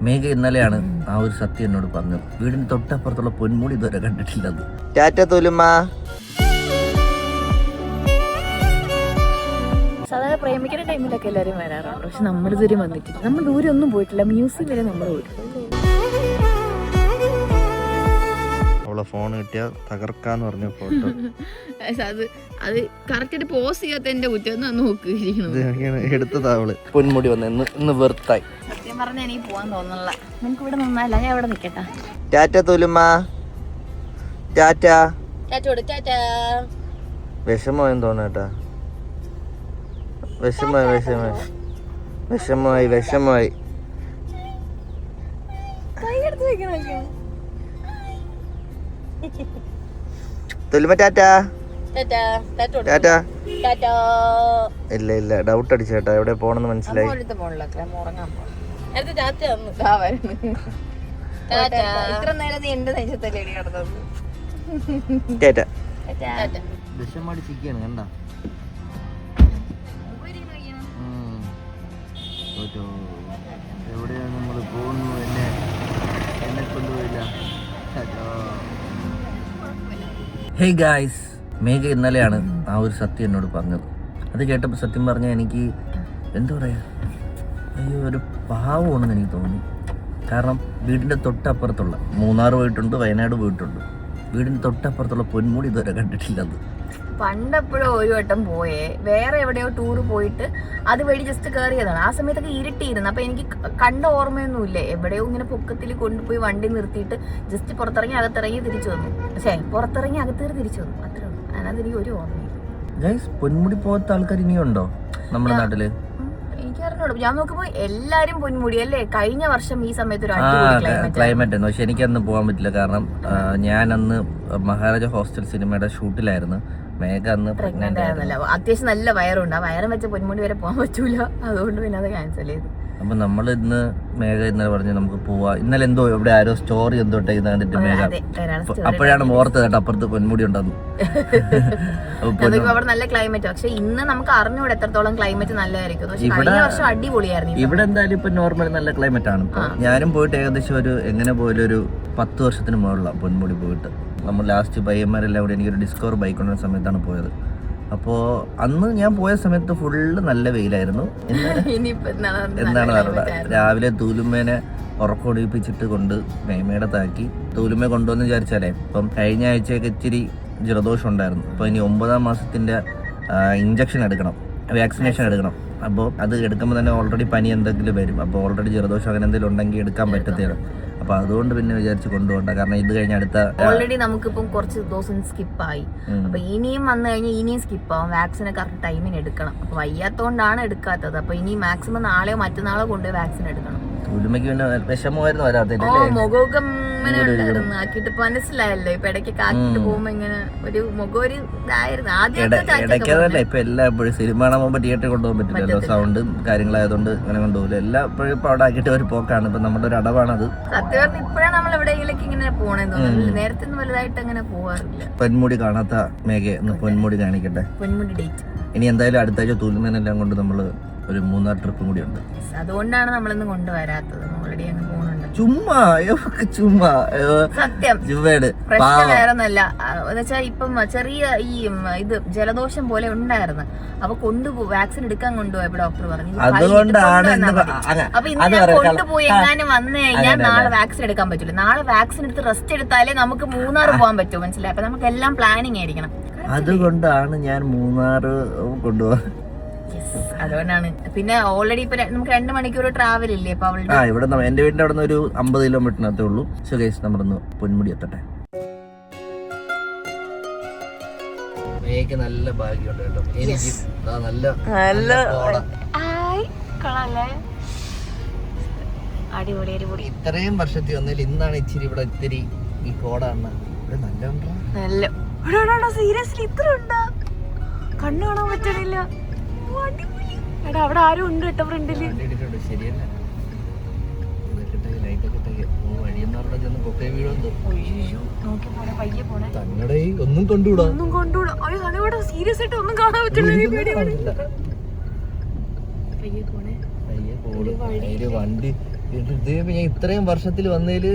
മേഘ ഇന്നലെയാണ് ആ ഒരു സത്യം എന്നോട് പറഞ്ഞത്. വീടിന് തൊട്ടപ്പുറത്തുള്ള പൊന്മുടി ഇതുവരെ കണ്ടിട്ടില്ലത്. ടാറ്റ തുലുമ്മ. സാധാരണ പ്രേമിക്കുന്ന ടൈമിലൊക്കെ എല്ലാവരും വരാറുണ്ട്, പക്ഷെ നമ്മൾ ഇതുവരെ വന്നിട്ടില്ല. നമ്മൾ ദൂരെ ഒന്നും പോയിട്ടില്ല, മ്യൂസിയം വരെ നമ്മൾ പോയിട്ടില്ല. അവളെ ഫോൺ കിട്ടിയാൽ തകർക്കാന്ന് പറഞ്ഞ ഫോട്ടോ അത് കറക്റ്റ് പോസ് ചെയ്യാത്ത എന്റെ കുറ്റം എടുത്തതാ അവള്. പൊന്മുടി വന്ന് ഇന്ന് വെറുത്തായി. സത്യം പറഞ്ഞാൽ എനിക്ക് പോവാൻ തോന്നുന്നില്ല. നമുക്ക് ഇവിടെ നിന്നല്ല, ഞാൻ ഇവിടെ നിക്കട്ടെ. ടാറ്റ തുലുമ്മ. ടാറ്റ. വിഷമോയെന്ന് തോന്നേട്ടാ. വിഷമമായി. തുലുമ്മ ടാറ്റ. ടാറ്റ. ഇല്ല ഡൗട്ട് അടിച്ചേട്ടാ, എവിടെ പോണെന്ന് മനസ്സിലായി. ഇത്ര നേരം നീ എന്റെ നെഞ്ചത്തല്ലേ കിടന്നത്. ടാറ്റ. വിഷമടിച്ചിരിക്കുകയാണ് കണ്ട. എവിടെയാണ് നമ്മൾ പോകുന്നു? എന്നെ കൊണ്ടുപോയില്ല. ഹേയ് ഗായ്സ്, മേഘ ഇന്നലെയാണ് ആ ഒരു സത്യം എന്നോട് പറഞ്ഞത്. അത് കേട്ടപ്പോൾ സത്യം പറഞ്ഞാൽ എനിക്ക് എന്താ പറയുക, അയ്യോ ഒരു പാവമാണെന്ന് എനിക്ക് തോന്നി. കാരണം വീടിൻ്റെ തൊട്ടപ്പുറത്തുള്ള മൂന്നാർ പോയിട്ടുണ്ട്, വയനാട് പോയിട്ടുണ്ട്. വീടിൻ്റെ തൊട്ടപ്പുറത്തുള്ള പൊന്മുടി ഇതുവരെ കണ്ടിട്ടില്ലത്. പണ്ടെപ്പോഴും ഒരു വട്ടം പോയേ, വേറെ എവിടെയോ ടൂറ് പോയിട്ട് അത് വഴി ജസ്റ്റ് കയറിയതാണ്. ആ സമയത്തൊക്കെ ഇരുട്ടിയിരുന്നു. അപ്പൊ എനിക്ക് കണ്ട ഓർമ്മയൊന്നുമില്ല. എവിടെയോ ഇങ്ങനെ പൊക്കത്തിൽ കൊണ്ടുപോയി വണ്ടി നിർത്തിയിട്ട് ജസ്റ്റ് പുറത്തിറങ്ങി അകത്തിറങ്ങി തിരിച്ചു വന്നു. പക്ഷേ പുറത്തിറങ്ങി അകത്തേറി തിരിച്ചു വന്നു, അത്രേ ഉള്ളൂ. അതിനകത്ത് എനിക്ക് ഒരു ഓർമ്മയില്ല. പൊന്മുടി പോകാത്ത ആൾക്കാർ ഇനിയുണ്ടോ നമ്മുടെ നാട്ടില്? എനിക്കറിഞ്ഞോളൂ. ഞാൻ നോക്കുമ്പോ എല്ലാരും പൊന്മുടി അല്ലേ. കഴിഞ്ഞ വർഷം ഈ സമയത്ത് ഒരു ക്ലൈമറ്റ് ആയിരുന്നു. പക്ഷെ എനിക്കന്ന് പോകാൻ പറ്റില്ല. കാരണം ഞാൻ അന്ന് മഹാരാജ ഹോസ്റ്റൽ സിനിമയുടെ ഷൂട്ടിലായിരുന്നു. മേഘ അന്ന് പ്രഗ്നന്റ് ആയിരുന്നല്ലോ. അത്യാവശ്യം നല്ല വയറുണ്ട്. ആ വയറും വെച്ച പൊന്മുടി വരെ പോകാൻ പറ്റൂല. അതുകൊണ്ട് പിന്നെ അത് ക്യാൻസൽ ചെയ്തു. അപ്പൊ നമ്മൾ ഇന്ന് മേഘ ഇന്നലെ പറഞ്ഞു നമുക്ക് പോവാ. ഇന്നലെ എന്തോ ഇവിടെ ആരോ സ്റ്റോറി എന്തോ കണ്ടിട്ട് മേഘ അപ്പോഴാണ് ഓർത്തത് കേട്ടോ അപ്പുറത്ത് പൊന്മുടി ഉണ്ടെന്ന്. അവിടെ നല്ല ക്ലൈമറ്റ്. പക്ഷെ ഇന്ന് നമുക്ക് അറിഞ്ഞൂടെ എത്രത്തോളം ക്ലൈമറ്റ് നല്ലതായിരിക്കും. കഴിഞ്ഞ വർഷം അടിപൊളിയായിരുന്നു. ഇവിടെ എന്തായാലും ഇപ്പൊ നോർമൽ നല്ല ക്ലൈമറ്റ് ആണ്. ഞാനും പോയിട്ട് ഏകദേശം എങ്ങനെ പോയാലും ഒരു 10 വർഷത്തിന് മുകളിലാണ് പൊന്മുടി പോയിട്ട്. നമ്മൾ ലാസ്റ്റ് പയ്യന്മാരെല്ലാം കൂടി എനിക്കൊരു ഡിസ്കവർ ബൈക്ക് കൊണ്ടുവന്ന സമയത്താണ് പോയത്. അപ്പോൾ അന്ന് ഞാൻ പോയ സമയത്ത് ഫുള്ള് നല്ല വെയിലായിരുന്നു. എന്താണ് പറയുക, രാവിലെ തൂലുമ്മേനെ ഉറക്കൊടിപ്പിച്ചിട്ട് കൊണ്ട് മേമയുടെ താക്കി തൂലുമ്മ കൊണ്ടുവന്ന് വിചാരിച്ചാലേ ഇപ്പം കഴിഞ്ഞ ആഴ്ചയൊക്കെ ഇച്ചിരി ജലദോഷം ഉണ്ടായിരുന്നു. അപ്പോൾ ഇനി 9ാം മാസത്തിൻ്റെ ഇഞ്ചക്ഷൻ എടുക്കണം, വാക്സിനേഷൻ എടുക്കണം. അപ്പോൾ അത് എടുക്കുമ്പോൾ തന്നെ ഓൾറെഡി പനി എന്തെങ്കിലും വരും. അപ്പോൾ ഓൾറെഡി ജലദോഷം അങ്ങനെ എന്തെങ്കിലും ഉണ്ടെങ്കിൽ എടുക്കാൻ പറ്റത്തില്ല. അപ്പൊ അതുകൊണ്ട് പിന്നെ വിചാരിച്ച് കൊണ്ടുപോകണ്ട. കാരണം ഇത് കഴിഞ്ഞ അടുത്ത ഓൾറെഡി നമുക്കിപ്പം കുറച്ച് ദിവസം സ്കിപ്പായി. അപ്പൊ ഇനിയും വന്നു കഴിഞ്ഞാൽ ഇനിയും സ്കിപ്പാവും. വാക്സിന് കറക്റ്റ് ടൈമിന് എടുക്കണം. അപ്പൊ വയ്യാത്തോണ്ടാണ് എടുക്കാത്തത്. അപ്പൊ ഇനി മാക്സിമം നാളെയോ മറ്റന്നാളോ കൊണ്ടുപോയി വാക്സിൻ എടുക്കണം. ഉലുമയ്ക്ക് പിന്നെ വിഷമമായിരുന്നു വരാത്തില്ല. മുഖമൊക്കെ ഇങ്ങനെ ഉണ്ടായിരുന്നു. ആക്കിട്ട് മനസ്സിലായല്ലോ. ഇപ്പൊ ഇടയ്ക്കൊക്കെ ആക്കിട്ട് പോകുമ്പോ ഇങ്ങനെ ഒരു മുഖം ഒരു ഇതായിരുന്നു. ഇടയ്ക്കതല്ല ഇപ്പൊ എല്ലാപ്പോഴും സിനിമ കാണാൻ പോകുമ്പോ തിയേറ്ററിൽ കൊണ്ടുപോകാൻ പറ്റില്ലല്ലോ. സൗണ്ടും കാര്യങ്ങളായതുകൊണ്ട് അങ്ങനെ കൊണ്ടുപോകില്ല. എല്ലാപ്പോഴും ഇപ്പൊ അവിടെ ആക്കിയിട്ട് ഒരു പോക്കാണ്. ഇപ്പൊ നമ്മുടെ ഒരു അടവാണത്. സത്യം പറഞ്ഞാൽ ഇപ്പോഴാണ് നമ്മൾ എവിടെയെങ്കിലൊക്കെ ഇങ്ങനെ പോണെന്ന് തോന്നുന്നു. നേരത്തെ ഒന്നും വലുതായിട്ട് അങ്ങനെ പോവാറില്ല. പൊന്മുടി കാണാത്ത മേഘ ഒന്ന് പൊന്മുടി കാണിക്കട്ടെ. പൊന്മുടി ഡേറ്റ് ഇനി എന്തായാലും അടുത്ത ആഴ്ച തൂലുമേനെല്ലാം കൊണ്ട് നമ്മള് ഒരു 3 ട്രിപ്പും കൂടി ഉണ്ട്. അതുകൊണ്ടാണ് നമ്മളിന്ന് കൊണ്ടുവരാത്തത്. ഓൾറെഡി അങ്ങ് പോകുന്നുണ്ട്. ചുമ്മാ സത്യം പ്രശ്നം വേറൊന്നല്ല. എന്നുവെച്ചാൽ ഇപ്പം ചെറിയ ഈ ഇത് ജലദോഷം പോലെ ഉണ്ടായിരുന്നു. അപ്പൊ വാക്സിൻ എടുക്കാൻ കൊണ്ടുപോയപ്പോ ഡോക്ടർ പറഞ്ഞു അപ്പൊ ഇന്ന് ഞാൻ കൊണ്ടുപോയി എങ്ങാനും വന്നു കഴിഞ്ഞാൽ നാളെ വാക്സിൻ എടുക്കാൻ പറ്റില്ല. നാളെ വാക്സിൻ എടുത്ത് റെസ്റ്റ് എടുത്താലേ നമുക്ക് മൂന്നാർ പോകാൻ പറ്റൂ. മനസ്സിലായി? അപ്പൊ നമുക്ക് എല്ലാം പ്ലാനിങ് ആയിരിക്കണം. അതുകൊണ്ടാണ് ഞാൻ മൂന്നാർ കൊണ്ടുപോകാൻ. അതുകൊണ്ടാണ്. പിന്നെ ഓൾറെഡി ഇപ്പൊ നമുക്ക് 2 മണിക്കൂർ ട്രാവൽ ഇല്ലേ? അപ്പൊ ഇവിടെ എന്റെ വീടിന്റെ അവിടെ നിന്ന് ഒരു 50 കിലോമീറ്ററിനകത്തേ ഉള്ളൂ. സോ ഗൈസ് നമ്മളൊന്ന് പൊന്മുടി എത്തട്ടെ. നല്ല ഭാഗ്യമുണ്ട് കേട്ടോ. എനിക്ക് അടിപൊളി. ഇത്രയും വർഷത്തിൽ വന്നതിൽ ഇന്നാണ് ഇച്ചിരി ഇവിടെ ഇത്തിരി ഈ കോടാണ് നല്ല സീരിയസ്ലി ഇത്ര ഉണ്ടാ കണ്ണു കാണാൻ പറ്റണില്ല. എടാ അവിടെ ആരും ഉണ്ട് കേട്ടോ ഫ്രണ്ടില്. ശരിയല്ല ഒന്നും കണ്ടുകൂടാ. അയ്യോ സീരിയസ് ആയിട്ട് ഒന്നും കാണാൻ പറ്റില്ല. വണ്ടി ഞാൻ ഇത്രയും വർഷത്തിൽ വന്നതില്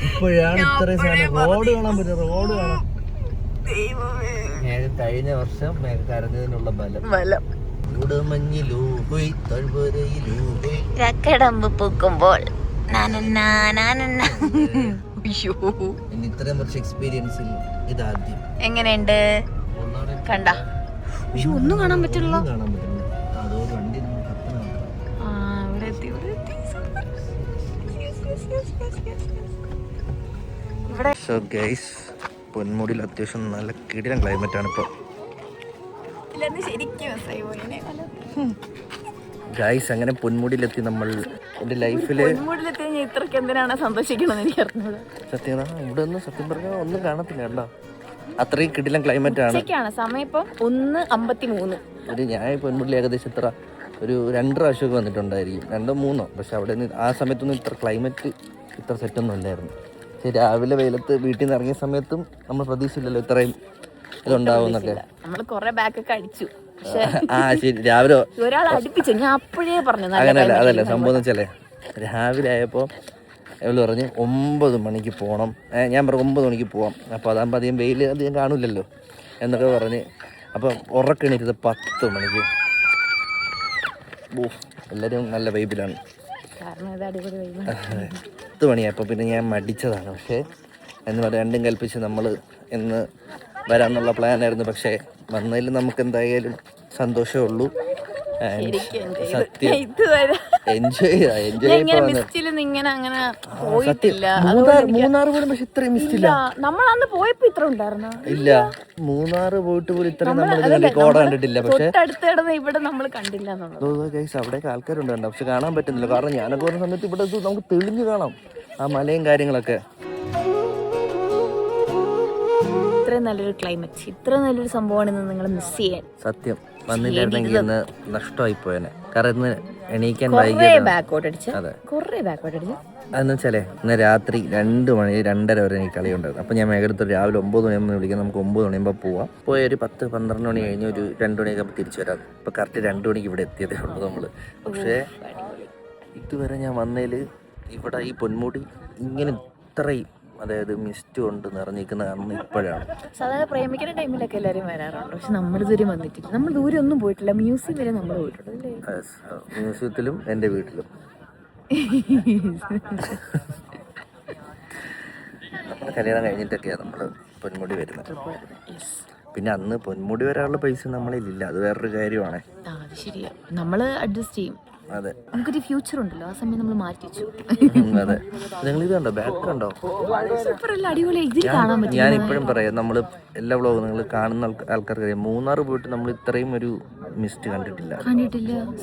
ഇപ്പോഴാണ് ഇത്രയും സാധനം റോഡ് കാണാൻ പറ്റും. റോഡ് കാണാം. ഞാൻ കഴിഞ്ഞ വർഷം കരഞ്ഞതിനുള്ള ബലം രക്കടമ്പ് പൂക്കുമ്പോൾ ഇത്രയും വർഷം എക്സ്പീരിയൻസിൽ ഇതാദ്യം. എങ്ങനെയുണ്ട്? കണ്ട ഒന്നും കാണാൻ പറ്റില്ല. കാണാൻ പറ്റില്ല. അതോ വണ്ടി സോ ഗൈസ്, പൊന്മുടിയിൽ അത്യാവശ്യം നല്ല കിടിലൻ ക്ലൈമറ്റ് ആണ് ഇപ്പോൾ. ഗൈസ്, അങ്ങനെ പൊന്മുടിയിലെത്തി നമ്മൾ. എൻ്റെ ലൈഫില് ഇത്രക്ക് എന്തിനാണ് സന്തോഷിക്കണമെന്ന് എനിക്ക് അറിഞ്ഞത്. സത്യം ഇവിടെ ഒന്നും സത്യം പറഞ്ഞാൽ ഒന്നും കാണത്തില്ല കേട്ടോ. അത്രയും കിടിലൻ ക്ലൈമറ്റ് ആണ്. സമയം ഇപ്പം 1:53. ഒരു ഞാൻ പൊന്മുടിയിൽ ഏകദേശം ഇത്ര ഒരു 2 പ്രാവശ്യമൊക്കെ വന്നിട്ടുണ്ടായിരിക്കും, 2 3. പക്ഷെ അവിടെ നിന്ന് ആ സമയത്തൊന്നും ഇത്ര ക്ലൈമറ്റ് ഇത്ര സെറ്റൊന്നും ഇല്ലായിരുന്നു. പക്ഷേ രാവിലെ വെയിലത്ത് വീട്ടിൽ നിന്ന് ഇറങ്ങിയ സമയത്തും നമ്മൾ പ്രതീക്ഷിച്ചില്ലല്ലോ ഇത്രയും ഇതുണ്ടാവുന്നൊക്കെ. നമ്മൾ കുറെ ബാക്കൊക്കെ അടിച്ചു. ആ ശരി, രാവിലെ ഒരാൾ അടുപ്പിച്ചു. ഞാൻ അപ്പോഴേ പറഞ്ഞു അങ്ങനെയല്ല. അതല്ല സംഭവം എന്ന് വെച്ചാലേ, രാവിലെ ആയപ്പോൾ ഇവള് പറഞ്ഞ് 9 മണിക്ക് പോകണം. ഞാൻ പറഞ്ഞു 9 മണിക്ക് പോവാം, അപ്പോൾ അതാകുമ്പോൾ അധികം വെയിൽ അധികം കാണില്ലല്ലോ എന്നൊക്കെ പറഞ്ഞ്. അപ്പം ഉറക്കെണീറ്റത് 10 മണിക്ക്. എല്ലാവരും നല്ല വൈബിലാണ്. 10 മണിയായപ്പോൾ പിന്നെ ഞാൻ മടിച്ചതാണ്. പക്ഷേ എന്ന് പറഞ്ഞാൽ രണ്ടും കൽപ്പിച്ച് നമ്മൾ ഇന്ന് വരാമെന്നുള്ള പ്ലാനായിരുന്നു. പക്ഷേ വന്നതിൽ നമുക്ക് എന്തായാലും സന്തോഷമേ ഉള്ളൂ. സത്യം എൻജോയ് മൂന്നാർ പോലും. പക്ഷെ ഇത്രയും മിസ്റ്റില്ല. നമ്മളന്ന് പോയപ്പോ ഇത്ര ഉണ്ടായിരുന്ന ഇല്ല. മൂന്നാർ പോയിട്ട് പോലും ഇത്രയും നമ്മൾ കോട കണ്ടിട്ടില്ല. പക്ഷെ ഇവിടെ നമ്മൾ കണ്ടില്ല എന്നുള്ളത്. അവിടെയൊക്കെ ആൾക്കാരുണ്ട്, പക്ഷെ കാണാൻ പറ്റുന്നില്ല. കാരണം ഞാനൊക്കെ വരുന്ന സമയത്ത് ഇവിടെ നമുക്ക് തെളിഞ്ഞു കാണാം ആ മലയും കാര്യങ്ങളൊക്കെ. ഇത്രയും നല്ലൊരു ക്ലൈമറ്റ്, ഇത്ര നല്ലൊരു സംഭവമാണ് നിങ്ങൾ മിസ് ചെയ്യാൻ. സത്യം വന്നില്ലായിരുന്നെങ്കിൽ ഇന്ന് നഷ്ടമായി പോയേനെ. കാരണം ഇന്ന് എണീക്കാൻ അതെന്ന് വെച്ചാലേ ഇന്ന് രാത്രി 2 മണി 2:30 വരെ എനിക്ക് കളി ഉണ്ടായിരുന്നു. അപ്പോൾ ഞാൻ മേഘടുത്ത് രാവിലെ 9 മണിയാകുമ്പോൾ വിളിക്കാം, നമുക്ക് 9 മണിയാകുമ്പോൾ പോവാം. പോയി ഒരു 10-12 മണി കഴിഞ്ഞ് ഒരു 2 മണിയൊക്കെ തിരിച്ചു വരാം. ഇപ്പോൾ കറക്റ്റ് 2 മണിക്ക് ഇവിടെ എത്തിയതേ ഉള്ളൂ നമ്മൾ. പക്ഷേ ഇതുവരെ ഞാൻ വന്നതിൽ ഇവിടെ ഈ പൊന്മുടി ഇങ്ങനെ ഇത്രയും, അതായത് മിസ്റ്റ് കൊണ്ട് നിറഞ്ഞിരിക്കുന്ന കാരണം ഇപ്പോഴാണ്. സാധാരണ പ്രേമിക്കുന്ന ടൈമിലൊക്കെ എല്ലാവരും വരാറുണ്ട്, പക്ഷെ നമ്മൾ ഇതുവരെ വന്നിട്ടില്ല. നമ്മൾ ദൂരെ ഒന്നും പോയിട്ടില്ല. മ്യൂസിയം വരെ നമ്മൾ പോയിട്ടുണ്ട്. മ്യൂസിയത്തിലും എൻ്റെ വീട്ടിലും. നമ്മുടെ കല്യാണം കഴിഞ്ഞിട്ടൊക്കെയാണ് നമ്മൾ പൊന്മുടി വരുന്നത്. പിന്നെ അന്ന് പൊന്മുടി വരാനുള്ള പൈസ നമ്മളിലില്ല, അത് വേറൊരു കാര്യമാണ്. ശരിയാ, നമ്മൾ അഡ്ജസ്റ്റ് ചെയ്യും. അതെ, നമുക്കൊരു ഫ്യൂച്ചർ ഉണ്ടല്ലോ, ആ സമയം നമ്മൾ മാറ്റി വെച്ചു. അതെ, നിങ്ങൾ ഇത് കണ്ടോ, ബാക്ക് കണ്ടോ? ഞാൻ ഇപ്പോഴും പറയാം, നമ്മൾ എല്ലാ വ്ളോഗും നിങ്ങൾ കാണുന്ന ആൾക്കാർക്ക് അറിയാം, മൂന്നാർ പോയിട്ട് നമ്മൾ ഇത്രയും ഒരു മിസ്റ്റ് കണ്ടിട്ടില്ല.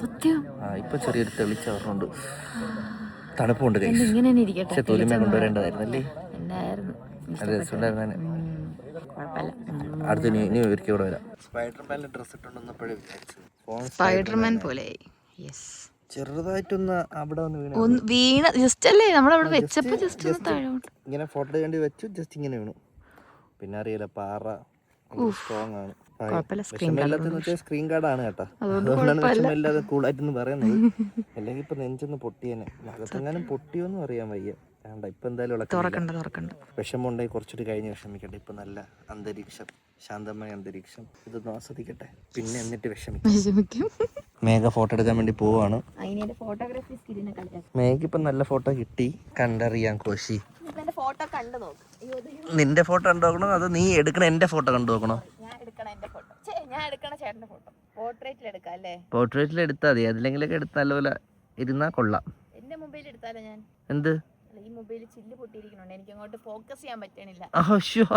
സത്യം. ഇപ്പൊ ചെറിയൊരു തെളിച്ചവറുണ്ട്, തണുപ്പുണ്ട്. പക്ഷെ തൊലിമ കൊണ്ടുവരേണ്ടതായിരുന്നല്ലേ? അടുത്ത ഇനി ഒരിക്കൽ കൂടെ വരാം. സ്പൈഡർമാന്റെ ഡ്രസ് ഇട്ടുണ്ടെന്നപ്പോഴേ സ്പൈഡർമാൻ പോലെ ചെറുതായിട്ടൊന്ന് അവിടെ വീണ ജസ്റ്റ് അല്ലേ, നമ്മളവിടെ വെച്ചപ്പോ ജസ്റ്റ് ഇങ്ങനെ ഫോട്ടോ വേണ്ടി വെച്ചു, ജസ്റ്റ് ഇങ്ങനെ വീണു. പിന്നെ അറിയില്ല, പാറ സ്ട്രോങ് ആണ്. സ്ക്രീൻ ഗാർഡാണ് കേട്ടോ, അതുകൊണ്ടാണ് വിഷമമില്ലാതെ കൂളായിട്ടൊന്ന് പറയുന്നത്. അല്ലെങ്കിൽ ഇപ്പൊ നെഞ്ചൊന്ന് പൊട്ടിയേനെ. അകത്തെങ്ങാനും പൊട്ടിയോന്നും അറിയാൻ വയ്യ. വേണ്ട, ഇപ്പൊ എന്തായാലും വിഷമമുണ്ടായി കുറച്ചുകൂടി കഴിഞ്ഞ് വിഷമിക്കട്ടെ. ഇപ്പൊ നല്ല അന്തരീക്ഷം, ശാന്തമായ അന്തരീക്ഷം, ഇതൊന്ന് ആസ്വദിക്കട്ടെ, പിന്നെ എന്നിട്ട് വിഷമിക്കും. മേഘ ഫോട്ടോ എടുക്കാൻ വേണ്ടി പോവാണ്. മേഘ ഇപ്പൊ നല്ല ഫോട്ടോ കിട്ടി, കണ്ടറിയാം കോശി. നിന്റെ ഫോട്ടോ കണ്ടു നോക്കണോ അതോ നീ എടുക്കണ എന്റെ ഫോട്ടോ കണ്ടു നോക്കണോ? പോർട്രേറ്റിൽ എടുത്താൽ മതി, അതിലെങ്കിലൊക്കെ എടുത്ത് നല്ലപോലെ ഇരുന്നാ കൊള്ളാം. എന്ത്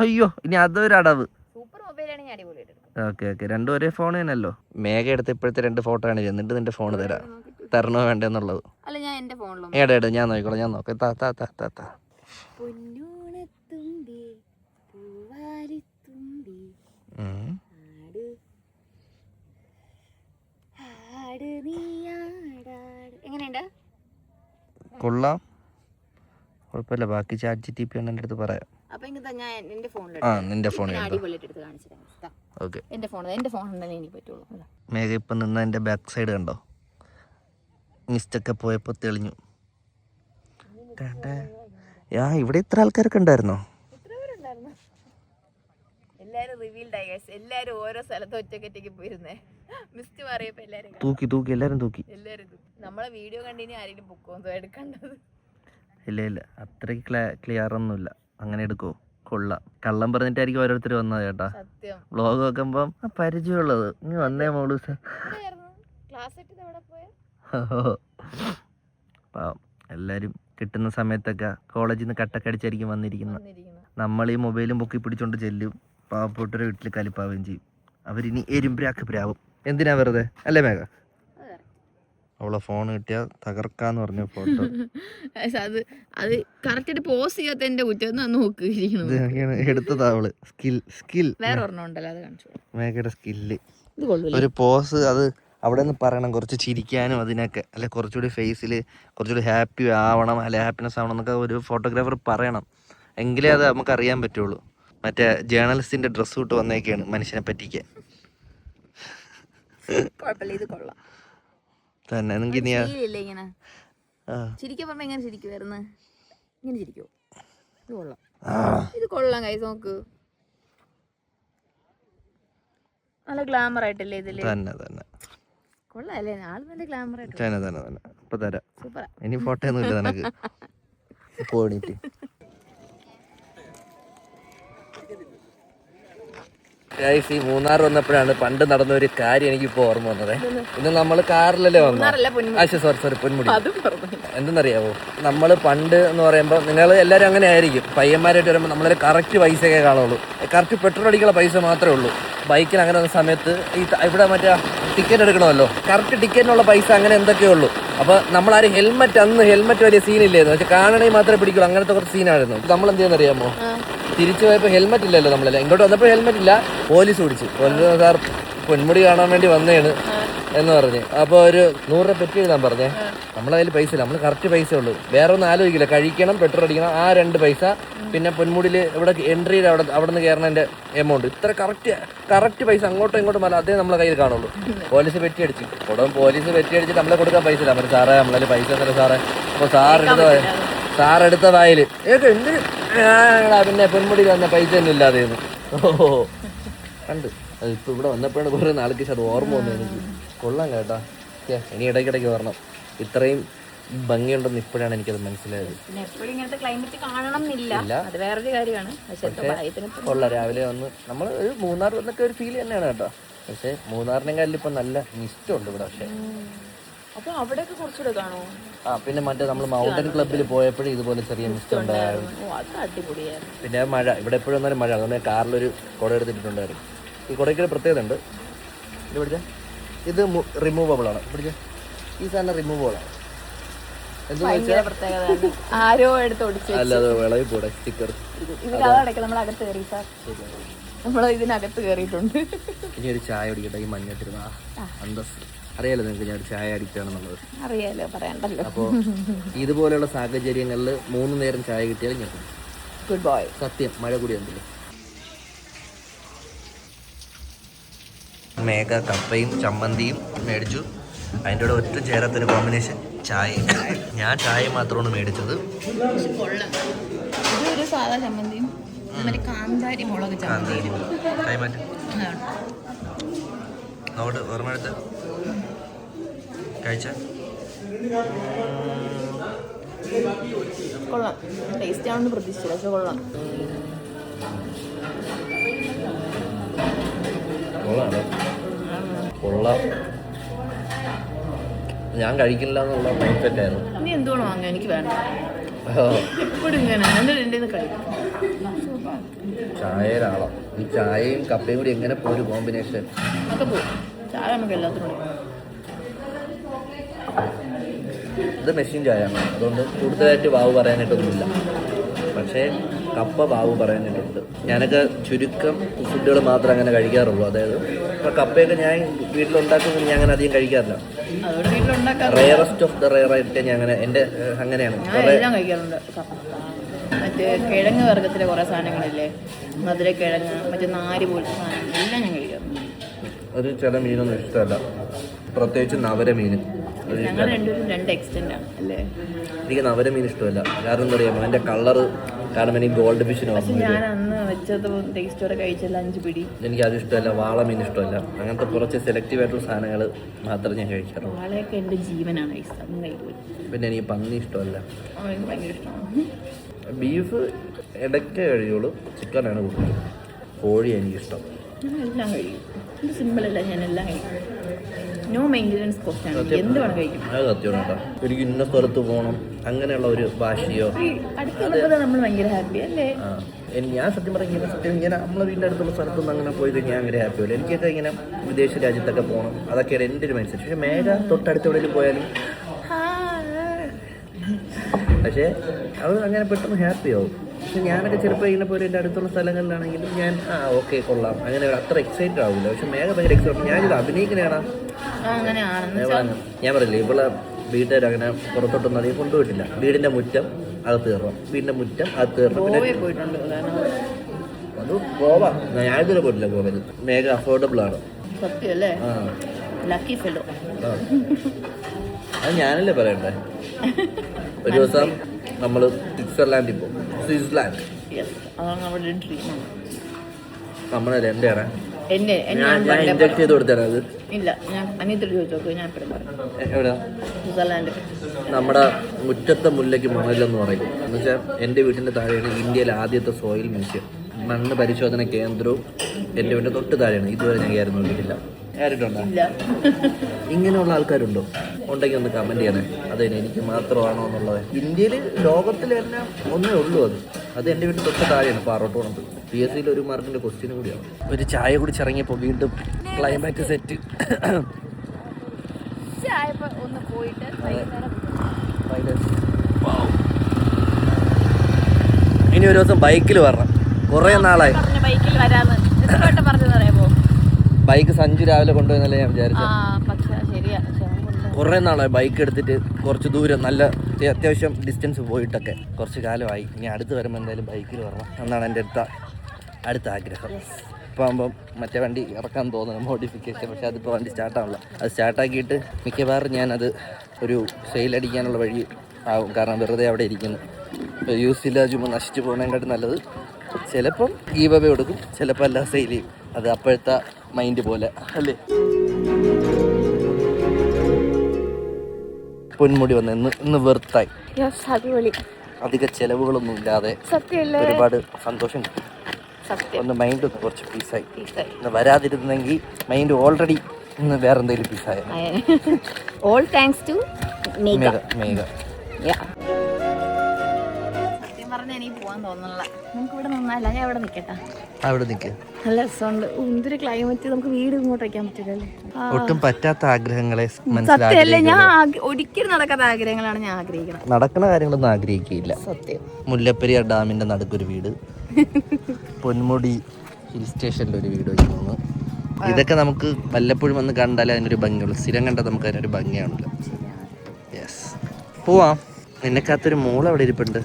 അയ്യോ, ഇനി അതൊരു അടവ്. ഓക്കെ ഓക്കെ, രണ്ടും ഒരേ ഫോൺ തന്നെയല്ലോ. മേഘ എടുത്ത ഇപ്പോഴത്തെ 2 ഫോട്ടോ ആണ്, എന്നിട്ട് നിന്റെ ഫോൺ തരണോ വേണ്ടെന്നുള്ളത്. ഏടാ ഞാൻ നോക്കിക്കോളാം, ഞാൻ നോക്കാം. കൊള്ളാം, കുഴപ്പമില്ല. ബാക്കി ChatGPT ആണ് എൻ്റെ അടുത്ത് പറയാം. നിന്റെ ഫോണിൽ മേഘ ഇപ്പം നിന്ന് എൻ്റെ ബാക്ക് സൈഡ് കണ്ടോ, മിസ്റ്റൊക്കെ പോയപ്പോൾ തെളിഞ്ഞു. ഇവിടെ ഇത്ര ആൾക്കാരൊക്കെ ഉണ്ടായിരുന്നോ? എല്ലാരും റിവീൽഡ് ആയി ഗൈസ്. എല്ലാരും ഓരോ സ്ഥലത്ത് ഒറ്റക്കൊറ്റയ്ക്ക് പോയിരുന്നേ. മിസ്റ്റ് മാറിയപ്പോ എല്ലാരും തൂക്കി എല്ലാരും തൂക്കി. നമ്മളെ വീഡിയോ കണ്ടിനി ആരെങ്കിലും ബുക്കോ എടുക്കേണ്ടത്? ഇല്ല അത്രയ്ക്ക് ക്ലിയർ ഒന്നുമില്ല. അങ്ങനെ എടുക്കുവോ? കൊള്ളാം. കള്ളം പറഞ്ഞിട്ടായിരിക്കും ഓരോരുത്തർ വന്നത് ചേട്ടാ. സത്യം. വ്ളോഗ് വെക്കുമ്പം പരിചയമുള്ളത്. നീ വന്നേ മോളൂസ്. പാവം എല്ലാരും കിട്ടുന്ന സമയത്തൊക്കെ കോളേജിൽ നിന്ന് കട്ടൊക്കെ അടിച്ചായിരിക്കും വന്നിരിക്കുന്നത്. നമ്മൾ ഈ മൊബൈലും പൊക്കി പിടിച്ചോണ്ട് ചെല്ലും. പാവപ്പെട്ടൊരു വീട്ടിൽ കലിപ്പാവുകയും ചെയ്യും. അവരിനി എരുമ്പിരാക്ക് പ്രാവും. എന്തിനാ വെറുതെ അല്ലേ മേഘ? അവളെ ഫോൺ കിട്ടിയാൽ തകർക്കാന്ന് പറഞ്ഞ ഫോട്ടോ അത് കറക്റ്റ് പോസ് ചെയ്യാത്ത എന്റെ കുറ്റം നോക്ക്. എടുത്തതാ അവള്. സ്കിൽ വേറെ ഒരെണ്ണം ഉണ്ടല്ലോ, അത് കാണിച്ചു. മേഘയുടെ സ്കില്ല് ഒരു പോസ്. അത് അവിടെ നിന്ന് പറയണം കുറച്ച് ചിരിക്കാനും അതിനൊക്കെ, അല്ലെ കുറച്ചുകൂടി ഫേസിൽ കുറച്ചുകൂടി ഹാപ്പി ആവണം, അല്ലെ ഹാപ്പിനെസ് ആവണം എന്നൊക്കെ ഒരു ഫോട്ടോഗ്രാഫർ പറയണം. എങ്കിലേ അത് നമുക്ക് അറിയാൻ പറ്റുള്ളൂ. മറ്റേ ജേർണലിസ്റ്റിന്റെ ഡ്രസ്സ് ഇട്ട് വന്നേക്കാണ് മനുഷ്യനെ പറ്റിക്കാൻ തന്നെ. ഇത് കൊള്ളാം കൈസ്, നോക്ക്. നല്ല ഗ്ലാമർ ആയിട്ടല്ലേ ഇതില്? തന്നെ കൊള്ളാല്ലേ? ആള് നല്ല ഗ്ലാമർ ആയിട്ട് തന്നെ. ഇപ്പൊ തരാം. ഇനി ഫോട്ടോ ഒന്നും ഇല്ല നിനക്ക്. പോണിട്ട് ഈ മൂന്നാർ വന്നപ്പോഴാണ് പണ്ട് നടന്ന ഒരു കാര്യം എനിക്കിപ്പോ ഓർമ്മ വന്നത്. ഇന്ന് നമ്മള് കാറിലല്ലേ വന്നത്. സോറി പൊന്മുടി. എന്തെന്നറിയാവോ, നമ്മള് പണ്ട് എന്ന് പറയുമ്പോൾ നിങ്ങൾ എല്ലാവരും അങ്ങനെ ആയിരിക്കും. പയ്യന്മാരായിട്ട് വരുമ്പോൾ നമ്മളൊരു കറക്റ്റ് പൈസയൊക്കെ കാണുള്ളൂ. കറക്റ്റ് പെട്രോൾ അടിക്കാനുള്ള പൈസ മാത്രമേ ഉള്ളൂ. ബൈക്കിൽ അങ്ങനെ വന്ന സമയത്ത് ഇവിടെ മറ്റേ ടിക്കറ്റ് എടുക്കണമല്ലോ, കറക്റ്റ് ടിക്കറ്റിനുള്ള പൈസ അങ്ങനെ എന്തൊക്കെയേ ഉള്ളൂ. അപ്പോൾ നമ്മളാരും ഹെൽമെറ്റ് വലിയ സീനില്ലായിരുന്നു. പക്ഷെ കാണണമെങ്കിൽ മാത്രമേ പിടിക്കുള്ളൂ. അങ്ങനത്തെ കുറച്ച് സീനായിരുന്നു. നമ്മൾ എന്ത് ചെയ്യുന്നറിയാമോ, തിരിച്ചു പോയപ്പോൾ ഹെൽമെറ്റ് ഇല്ലല്ലോ. നമ്മളല്ല ഇങ്ങോട്ട് വന്നപ്പോൾ ഹെൽമെറ്റ് ഇല്ല. പോലീസ് പിടിച്ചു. പോലീസ് സാർ പൊന്മുടി കാണാൻ വേണ്ടി വന്നതാണ് എന്ന് പറഞ്ഞ്. അപ്പോൾ ഒരു 100 രൂപ പെറ്റി എഴുതാൻ പറഞ്ഞേ. നമ്മളെ കയ്യിൽ പൈസ ഇല്ല. നമ്മൾ കറക്റ്റ് പൈസ ഉള്ളൂ. വേറെ ഒന്നും ആലോചിക്കില്ല. കഴിക്കണം, പെട്രോൾ അടിക്കണം, ആ 2 പൈസ. പിന്നെ പൊന്മുടിയിൽ ഇവിടെ എൻട്രിയിൽ അവിടെ നിന്ന് കയറുന്നതിൻ്റെ എമൗണ്ട്. ഇത്ര കറക്റ്റ് പൈസ അങ്ങോട്ടും ഇങ്ങോട്ടും അല്ല, അതേ നമ്മളെ കയ്യിൽ കാണുള്ളൂ. പോലീസ് പെറ്റി അടിച്ചു. പോലീസ് പെറ്റി അടിച്ചിട്ട് നമ്മളെ കൊടുക്കാൻ പൈസ ഇല്ല. അപ്പോൾ സാറേ നമ്മളതിൽ പൈസ ഒന്നുമില്ല സാറേ. അപ്പോൾ സാറെടുത്ത വായില് എന്തിന് പിന്നെ പൊന്മുടിയിൽ വന്ന പൈസ ഒന്നും ഇല്ലാതെയെന്ന്. കണ്ട് അതിപ്പോൾ ഇവിടെ വന്നപ്പോഴാണ് കുറേ നാൾക്ക് അത് ഓർമ്മ വന്നു എനിക്ക്. കൊള്ളാം കേട്ടാ. ഇനി ഇടയ്ക്കിടയ്ക്ക് വരണം. ഇത്രയും ഭംഗിയുണ്ടെന്ന് ഇപ്പോഴാണ് എനിക്കത് മനസ്സിലായത്. കൊള്ളാം. രാവിലെ വന്ന് നമ്മൾ ഒരു മൂന്നാർ വന്നൊക്കെ ഒരു ഫീൽ തന്നെയാണ് കേട്ടോ. പക്ഷെ മൂന്നാറിനെക്കാളും ഇപ്പം നല്ല മിസ്റ്റമുണ്ട് ഇവിടെ. പക്ഷെ പിന്നെ മറ്റേ നമ്മൾ മൗണ്ടൻ ക്ലബ്ബിൽ പോയപ്പോഴും ഇതുപോലെ ചെറിയ മിസ്റ്റ് ഉണ്ടായിരുന്നു. പിന്നെ മഴ ഇവിടെ എപ്പോഴും വന്നാലും മഴ. അതുകൊണ്ട് കാറിലൊരു കുട എടുത്തിട്ടുണ്ടായിരുന്നു. ഈ കുടയ്ക്കൊരു പ്രത്യേകത ഉണ്ട്. ഇത് പിടിച്ച ഇത് റിമൂവബിൾ ആണ്. പിടിച്ച ഈ സാധനം റിമൂവബിൾ ആണ്. ആരോ എടുത്ത് അല്ല, അത് വിളവി പോടെ സ്റ്റിക്കർ. ഇതിനകത്ത് കയറിയിട്ടുണ്ട്. ഇനി ഒരു ചായ കുടിക്കട്ടെ. ഈ മഞ്ഞട്ടിരുന്ന അന്തസ് അറിയാലോ നിങ്ങൾക്ക്, ഞാൻ ഒരു ചായ അടിക്കുകയാണെന്നുള്ളത് അറിയാലോ, പറയണ്ടല്ലോ. അപ്പോൾ ഇതുപോലെയുള്ള സാഹചര്യങ്ങളിൽ 3 നേരം ചായ കിട്ടിയാലും ഞാൻ ഗുഡ് ബോയ്. സത്യം. മഴ കൂടി ഉണ്ടല്ലോ. മേഘ കപ്പയും ചമ്മന്തിയും മേടിച്ചു. അതിൻ്റെ കൂടെ ഒറ്റ ചേരാത്തൊരു കോമ്പിനേഷൻ ചായ. ഞാൻ ചായ മാത്രമാണ് മേടിച്ചത്. ഇതൊരു സാധാ ചമ്മന്തിയും കാന്താരി മുളക് ചമ്മന്തിയും. നോട്ട് ഓർമ്മ എടുത്ത് കഴിച്ച കൊള്ളാം. ടേസ്റ്റ് ആണെന്ന് പ്രതീക്ഷിച്ചില്ല, പക്ഷെ കൊള്ളാം. കൊള്ളാം. ഞാൻ കഴിക്കില്ല എന്നുള്ള മൈൻഡ് സെറ്റ് ആയിരുന്നു. നീ എന്തുകൊണ്ട് വാങ്ങാൻ? എനിക്ക് വേണ്ട. എപ്പോഴും ഇങ്ങനെ എൻ്റെ കഴിക്കും. ചായയിലാളാം. ഈ ചായയും കപ്പയും കൂടി എങ്ങനെ പോരും കോമ്പിനേഷൻ? ഒക്കെ പോകും. ചായ നമുക്ക് എല്ലാത്തിനും. ഇത് മെഷീൻ ചായയാണ്. അതുകൊണ്ട് കൂടുതലായിട്ട് വാവ് പറയാനായിട്ടൊന്നുമില്ല. പക്ഷേ കപ്പ വാവ് പറയാനായിട്ടുണ്ട്. ഞാനൊക്കെ ചുരുക്കം ഫുഡുകൾ മാത്രമേ അങ്ങനെ കഴിക്കാറുള്ളൂ. അതായത് ഇപ്പോൾ കപ്പയൊക്കെ ഞാൻ വീട്ടിലുണ്ടാക്കുമ്പോൾ ഞാൻ അങ്ങനെ അധികം കഴിക്കാറില്ല. റെയറസ്റ്റ് ഓഫ് ദ റെയർ ആയിട്ട് ഞാൻ അങ്ങനെ എൻ്റെ അങ്ങനെയാണ്. എല്ലാം കഴിക്കാറുണ്ട്. മറ്റേ കിഴങ്ങ് വർഗ്ഗത്തിലെ കുറേ സാധനങ്ങളില്ലേ, മധുരക്കിഴങ്ങ്, മറ്റേ നാര് പോലത്തെ സാധനം എല്ലാം ഞാൻ കഴിക്കാറുണ്ട്. ഒരു ചില മീനൊന്നും ഇഷ്ടമല്ല, പ്രത്യേകിച്ച് നവര മീൻ. ഞങ്ങൾ രണ്ടുപേരും 2 എക്സ്റ്റെന്റ് ആണ് അല്ലേ. എനിക്ക് നവരമീൻ ഇഷ്ടമല്ല. കാരണം എന്താ പറയുക, അതിൻ്റെ കളറ് കാരണം എനിക്ക് ഗോൾഡ് ഫിഷിന് പക്ഷെ ഞാൻ അന്ന് വെച്ചത് ടേസ്റ്റോടെ കഴിച്ചല്ല 5 പിടി. എനിക്ക് അത് ഇഷ്ടമല്ല. വാള മീൻ ഇഷ്ടമല്ല. അങ്ങനത്തെ കുറച്ച് സെലക്റ്റീവ് ആയിട്ടുള്ള സാധനങ്ങൾ മാത്രമേ ഞാൻ കഴിക്കാറുള്ളൂ. വാളയൊക്കെ എൻ്റെ ജീവനാണ്. പിന്നെ എനിക്ക് പന്നി ഇഷ്ടമല്ല. എനിക്ക് ഭയങ്കര ഇഷ്ടമാണ്. ബീഫ് ഇടയ്ക്കേ കഴിയുള്ളൂ. ചിക്കനാണ് കൂടുതൽ. കോഴി എനിക്കിഷ്ടം. ഞാൻ എല്ലാം കഴിക്കും. ഇത് സിമ്പിളല്ല, ഞാൻ എല്ലാം കഴിക്കും. നോ മെയിൻ്റനൻസ് കോസ്റ്റ് ആണ്. എന്ത് വേണം കഴിക്കും. അത് സത്യം കേട്ടോ. എനിക്ക് ഇന്ന സ്ഥലത്ത് പോകണം അങ്ങനെയുള്ള ഒരു ഭാഷയോ അടുത്തുള്ളപ്പോൾ നമ്മൾ ഭയങ്കര ഹാപ്പി അല്ലേ. ഞാൻ സത്യം പറഞ്ഞാൽ ഇങ്ങനെ നമ്മളെ വീടിൻ്റെ അടുത്തുള്ള സ്ഥലത്തൊന്നും അങ്ങനെ പോയി കഴിഞ്ഞാൽ ഭയങ്കര ഹാപ്പി അല്ല. എനിക്കൊക്കെ ഇങ്ങനെ വിദേശ രാജ്യത്തൊക്കെ പോകണം, അതൊക്കെയാണ് എൻ്റെ ഒരു മൈൻഡ് സെറ്റ്. പക്ഷേ മേഘ തൊട്ടടുത്ത് എവിടെയെങ്കിലും പോയാലും പക്ഷേ അവൾ അങ്ങനെ പെട്ടെന്ന് ഹാപ്പി ആവും. പക്ഷെ ഞാനൊക്കെ ചിലപ്പോൾ ഇങ്ങനെ പോലും എൻ്റെ അടുത്തുള്ള സ്ഥലങ്ങളിലാണെങ്കിലും ഞാൻ ഓക്കെ കൊള്ളാം അങ്ങനെ അത്ര എക്സൈറ്റഡ് ആവില്ല. പക്ഷെ മേഘ ഭയങ്കര എക്സൈറ്റ്. ഞാനിത് അഭിനയിക്കണേടാ. ഞാൻ പറയില്ലേ, ഇവളെ വീട്ടുകാർ അങ്ങനെ പുറത്തോട്ടൊന്നും അധികം കൊണ്ടുപോയിട്ടില്ല. വീടിൻ്റെ മുറ്റം അകത്ത് കയറണം, വീടിൻ്റെ മുറ്റം അകത്ത് കയറണം. അത് ഗോവ ഞാൻ ഇതുവരെ പോയിട്ടില്ല. ഗോവയിൽ മേഘ അഫോർഡബിൾ ആണ്. സത്യമല്ലേ. Lucky fellow. അത് ഞാനല്ലേ പറയണ്ടേ. ഒരു ദിവസം നമ്മൾ സ്വിറ്റ്സർലാൻഡിൽ പോകും. സ്വിറ്റ്സർലാൻഡ് നമ്മളെ രണ്ടാണ്. ഞാൻ ഇൻജക്ട് ചെയ്ത് കൊടുത്തരാ. അത് ഇല്ല, ഞാൻ അനിയത്തോട് ചോദിച്ചു. ഞാൻ എവിടെയാ? സ്വിറ്റ്സർലാൻഡ്. നമ്മുടെ മുറ്റത്തെ മുല്ലയ്ക്ക് മണലെന്ന് പറയും. എന്ന് വെച്ചാൽ എൻ്റെ വീട്ടിൻ്റെ താഴെയാണ് ഇന്ത്യയിലെ ആദ്യത്തെ സോയിൽ മ്യൂസിയം. മണ്ണ് പരിശോധന കേന്ദ്രവും എൻ്റെ വീട്ടിൻ്റെ തൊട്ട് താഴെയാണ്. ഇതുവരെ ഞാൻ കയറി നോക്കിയിട്ടില്ല. കയറിയിട്ടുണ്ടോ? ഇങ്ങനെയുള്ള ആൾക്കാരുണ്ടോ? ഉണ്ടെങ്കിൽ ഒന്ന് കമൻറ്റ് ചെയ്യണേ. അതിന് എനിക്ക് മാത്രമാണോ എന്നുള്ളത്. ഇന്ത്യയിൽ ലോകത്തിലെല്ലാം ഒന്നേ ഉള്ളൂ. അത് എൻ്റെ വീട്ടിൽ തൊട്ട് താഴെയാണ് പാറോട്ടോണത്. PSCയിൽ 1 മാർക്കിൻ്റെ ക്വസ്റ്റ്യൻ കൂടിയാണ്. ഒരു ചായ കുടിച്ചിറങ്ങിയപ്പോൾ വീണ്ടും ക്ലൈമാറ്റ് സെറ്റ്. ഇനി ഒരു ദിവസം ബൈക്കിൽ വരണം. കുറേ നാളായി ബൈക്ക് സഞ്ജു രാവിലെ കൊണ്ടുപോയെന്നല്ലേ ഞാൻ വിചാരിച്ചു. കുറേ നാളായി ബൈക്ക് എടുത്തിട്ട് കുറച്ച് ദൂരം നല്ല അത്യാവശ്യം ഡിസ്റ്റൻസ് പോയിട്ടൊക്കെ കുറച്ച് കാലമായി. ഇനി അടുത്ത് വരുമ്പോൾ എന്തായാലും ബൈക്കിൽ വരണം എന്നാണ് എൻ്റെ അടുത്ത ആഗ്രഹം. ഇപ്പോൾ ആകുമ്പം മറ്റേ വണ്ടി ഇറക്കാൻ തോന്നുന്നു, മോഡിഫിക്കേഷൻ. പക്ഷേ അതിപ്പോൾ വണ്ടി സ്റ്റാർട്ടാവില്ല. അത് സ്റ്റാർട്ടാക്കിയിട്ട് മിക്കവാറും ഞാനത് ഒരു സെയിലടിക്കാനുള്ള വഴി ആവും. കാരണം വെറുതെ അവിടെ ഇരിക്കുന്നു. ഇപ്പോൾ യൂസ് ഇല്ല ചുമ്മാ നശിച്ചു പോകുന്നതിനെക്കാട്ടും നല്ലത് ചിലപ്പം ഗീവ് അവേ കൊടുക്കും, ചിലപ്പോൾ എല്ലാം സെയിൽ ചെയ്യും. അത് അപ്പോഴത്തെ മൈൻഡ് പോലെ അല്ലേ. പൊന്മുടി വന്ന് ഇന്ന് വെറുത്തായി. അധിക ചെലവുകളൊന്നും ഇല്ലാതെ ഒരുപാട് സന്തോഷം കിട്ടും. ഒന്ന് മൈൻഡ് ഒന്ന് കുറച്ച് പീസായി. ഇന്ന് വരാതിരുന്നെങ്കിൽ മൈൻഡ് ഓൾറെഡി ഇന്ന് വേറെ എന്തെങ്കിലും പീസായ. ഓൾ താങ്ക്സ് ടു മേഘ. സത്യം പറഞ്ഞാൽ എനിക്ക് പോകാൻ തോന്നുന്നില്ല. നമുക്ക് ഇവിടെ നിന്നല്ല, ഞാൻ ഇവിടെ നിൽക്കട്ടെ. അവിടെ നിൽക്കുക. നല്ല രസമുണ്ട്. എന്തൊരു ക്ലൈമറ്റ്. നമുക്ക് വീട് ഇങ്ങോട്ട് വയ്ക്കാൻ പറ്റില്ലല്ലേ. ഒട്ടും പറ്റാത്ത ആഗ്രഹങ്ങളെ സത്യമല്ലേ. ഞാൻ ഒരിക്കലും നടക്കാത്ത ആഗ്രഹങ്ങളാണ് ഞാൻ ആഗ്രഹിക്കുന്നത്. നടക്കുന്ന കാര്യങ്ങളൊന്നും ആഗ്രഹിക്കുകയില്ല. സത്യം. മുല്ലപ്പെരിയാർ ഡാമിന്റെ നടുക്കൊരു വീട്, പൊന്മുടി ഹിൽ സ്റ്റേഷനിൽ ഒരു വീട് വയ്ക്കുന്നു. ഇതൊക്കെ നമുക്ക് വല്ലപ്പോഴും വന്ന് കണ്ടാലേ അതിനൊരു ഭംഗിയുള്ളൂ. സ്ഥിരം കണ്ടാൽ നമുക്ക് അതിനൊരു ഭംഗിയാണല്ലോ. യെസ്, പോവാം. നിന്നെക്കാത്തൊരു മോൾ അവിടെ ഇരിപ്പുണ്ട്.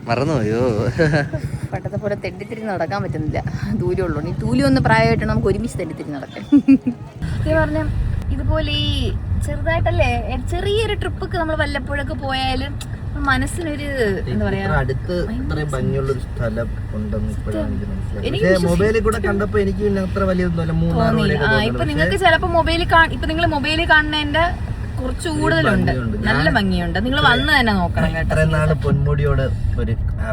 മറന്നുപോയോ? പട്ടത്തെ പോലെ തെണ്ടിത്തിരി നടക്കാൻ പറ്റുന്നില്ല. ദൂരമുള്ളൂ. നീ തൂലി ഒന്ന് പ്രായമായിട്ട് നമുക്ക് ഒരുമിച്ച് തെണ്ടിത്തിരി നടക്കാം. ഇത് പറഞ്ഞ ഇതുപോലെ ഈ ചെറുതായിട്ടല്ലേ ചെറിയൊരു ട്രിപ്പൊക്കെ നമ്മൾ വല്ലപ്പോഴൊക്കെ പോയാലും മനസ്സിനൊരു എന്താ പറയാ, അടുത്ത് ഇത്രയും ഭംഗിയുള്ള ഒരു സ്ഥലം ഉണ്ടെന്ന് ഇപ്പോഴാണ് എനിക്ക് മനസ്സിലായത്. മൊബൈലിൽ കൂടെ കണ്ടപ്പോ എനിക്ക് പിന്നെ അത്ര വലിയൊന്നുമല്ല. ഇപ്പൊ നിങ്ങൾക്ക് ചിലപ്പോ ഇപ്പൊ നിങ്ങൾ മൊബൈലിൽ കാണുന്നതിന്റെ കുറച്ച് കൂടുതലുണ്ട്. നല്ല ഭംഗിയുണ്ട്. നിങ്ങൾ വന്ന് തന്നെ നോക്കണം കേട്ടോ. ഇത്രയും നാള് പൊന്മുടിയോട് ഒരു